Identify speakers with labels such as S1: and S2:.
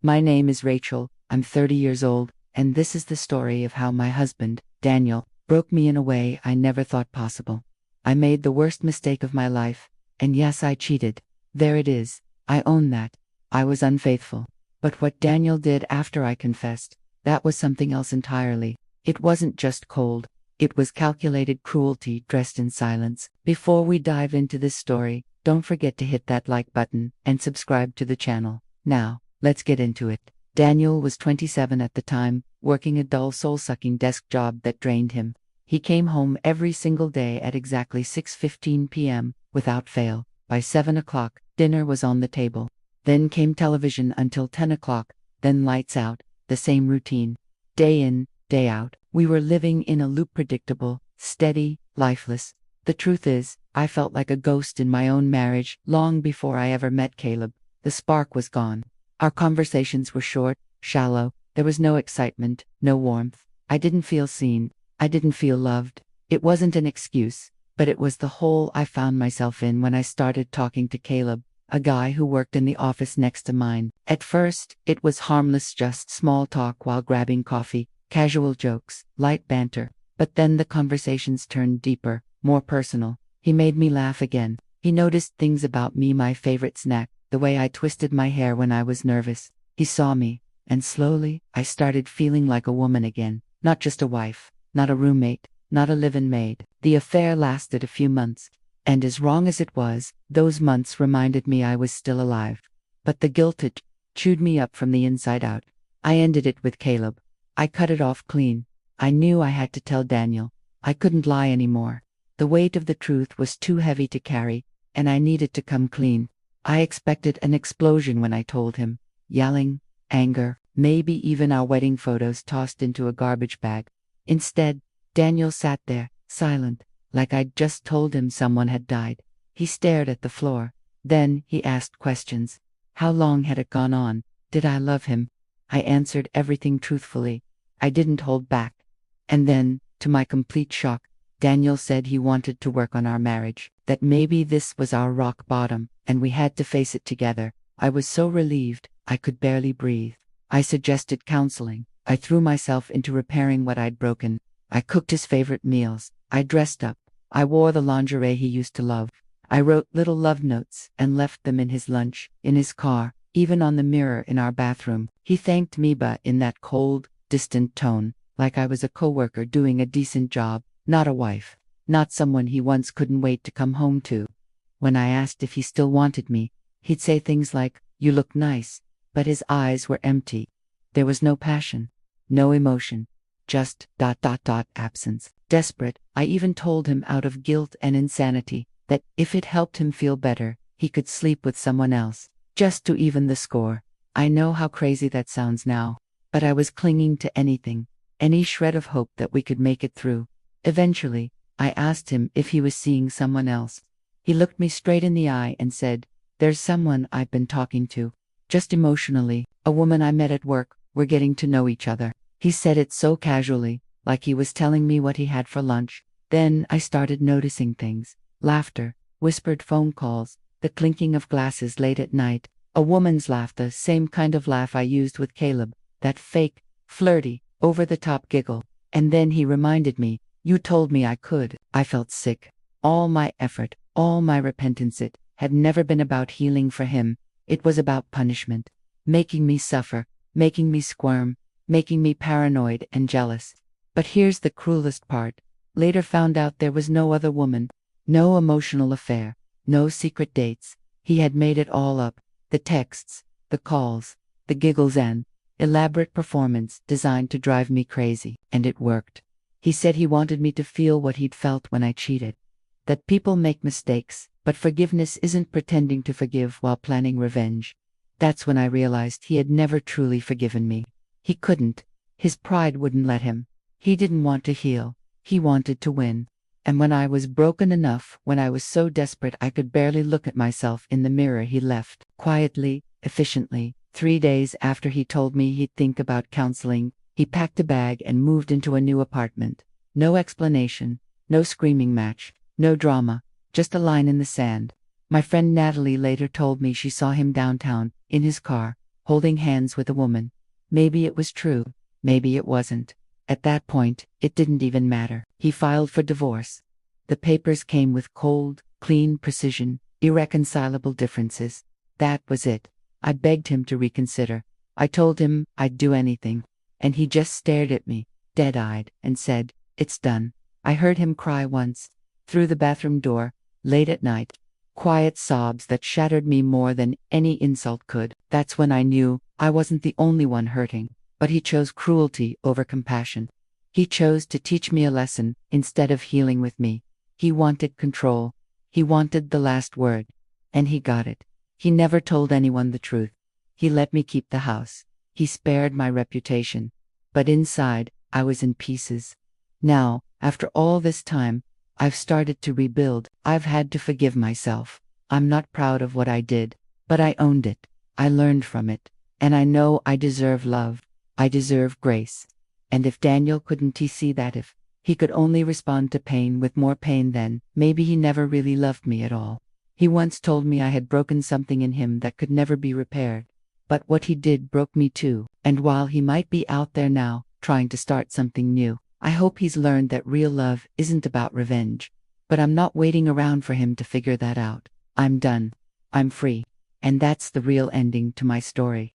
S1: My name is Rachel, I'm 30 years old, and this is the story of how my husband, Daniel, broke me in a way I never thought possible. I made the worst mistake of my life, and yes, I cheated. There it is, I own that. I was unfaithful. But what Daniel did after I confessed, that was something else entirely. It wasn't just cold. It was calculated cruelty dressed in silence. Before we dive into this story, don't forget to hit that like button and subscribe to the channel. Now, let's get into it. Daniel was 27 at the time, working a dull soul-sucking desk job that drained him. He came home every single day at exactly 6:15 p.m., without fail. By 7 o'clock, dinner was on the table. Then came television until 10 o'clock, then lights out, the same routine. Day in, day out, we were living in a loop, predictable, steady, lifeless. The truth is, I felt like a ghost in my own marriage long before I ever met Caleb. The spark was gone. Our conversations were short, shallow. There was no excitement, no warmth. I didn't feel seen. I didn't feel loved. It wasn't an excuse, but it was the hole I found myself in when I started talking to Caleb, a guy who worked in the office next to mine. At first, it was harmless, just small talk while grabbing coffee, casual jokes, light banter. But then the conversations turned deeper, more personal. He made me laugh again. He noticed things about me, my favorite snack, the way I twisted my hair when I was nervous. He saw me, and slowly, I started feeling like a woman again. Not just a wife, not a roommate, not a live-in maid. The affair lasted a few months, and as wrong as it was, those months reminded me I was still alive. But the guilt, it chewed me up from the inside out. I ended it with Caleb. I cut it off clean. I knew I had to tell Daniel. I couldn't lie anymore. The weight of the truth was too heavy to carry, and I needed to come clean. I expected an explosion when I told him. Yelling, anger, maybe even our wedding photos tossed into a garbage bag. Instead, Daniel sat there, silent, like I'd just told him someone had died. He stared at the floor. Then he asked questions. How long had it gone on? Did I love him? I answered everything truthfully. I didn't hold back. And then, to my complete shock, Daniel said he wanted to work on our marriage, that maybe this was our rock bottom, and we had to face it together. I was so relieved, I could barely breathe. I suggested counseling. I threw myself into repairing what I'd broken. I cooked his favorite meals. I dressed up. I wore the lingerie he used to love. I wrote little love notes and left them in his lunch, in his car, even on the mirror in our bathroom. He thanked me, but in that cold, distant tone, like I was a coworker doing a decent job, not a wife, not someone he once couldn't wait to come home to. When I asked if he still wanted me, he'd say things like, "You look nice," but his eyes were empty. There was no passion, no emotion, just ... absence. Desperate, I even told him out of guilt and insanity that if it helped him feel better, he could sleep with someone else, just to even the score. I know how crazy that sounds now, but I was clinging to anything, any shred of hope that we could make it through. Eventually, I asked him if he was seeing someone else. He looked me straight in the eye and said, "There's someone I've been talking to. Just emotionally, a woman I met at work. We're getting to know each other." He said it so casually, like he was telling me what he had for lunch. Then I started noticing things. Laughter, whispered phone calls, the clinking of glasses late at night. A woman's laugh, the same kind of laugh I used with Caleb. That fake, flirty, over-the-top giggle. And then he reminded me, "You told me I could." I felt sick. All my effort, all my repentance, it had never been about healing for him. It was about punishment. Making me suffer, making me squirm, making me paranoid and jealous. But here's the cruelest part. Later found out there was no other woman, no emotional affair, no secret dates. He had made it all up. The texts, the calls, the giggles, and elaborate performance designed to drive me crazy. And it worked. He said he wanted me to feel what he'd felt when I cheated. That people make mistakes, but forgiveness isn't pretending to forgive while planning revenge. That's when I realized he had never truly forgiven me. He couldn't. His pride wouldn't let him. He didn't want to heal. He wanted to win. And when I was broken enough, when I was so desperate I could barely look at myself in the mirror, he left. Quietly, efficiently. 3 days after he told me he'd think about counseling, he packed a bag and moved into a new apartment. No explanation, no screaming match, no drama, just a line in the sand. My friend Natalie later told me she saw him downtown, in his car, holding hands with a woman. Maybe it was true, maybe it wasn't. At that point, it didn't even matter. He filed for divorce. The papers came with cold, clean precision, irreconcilable differences. That was it. I begged him to reconsider. I told him I'd do anything. And he just stared at me, dead-eyed, and said, "It's done." I heard him cry once, through the bathroom door, late at night. Quiet sobs that shattered me more than any insult could. That's when I knew I wasn't the only one hurting. But he chose cruelty over compassion. He chose to teach me a lesson instead of healing with me. He wanted control. He wanted the last word. And he got it. He never told anyone the truth. He let me keep the house. He spared my reputation. But inside, I was in pieces. Now, after all this time, I've started to rebuild. I've had to forgive myself. I'm not proud of what I did, but I owned it. I learned from it. And I know I deserve love. I deserve grace. And if Daniel couldn't see that, if he could only respond to pain with more pain, then maybe he never really loved me at all. He once told me I had broken something in him that could never be repaired. But what he did broke me too. And while he might be out there now, trying to start something new, I hope he's learned that real love isn't about revenge. But I'm not waiting around for him to figure that out. I'm done. I'm free. And that's the real ending to my story.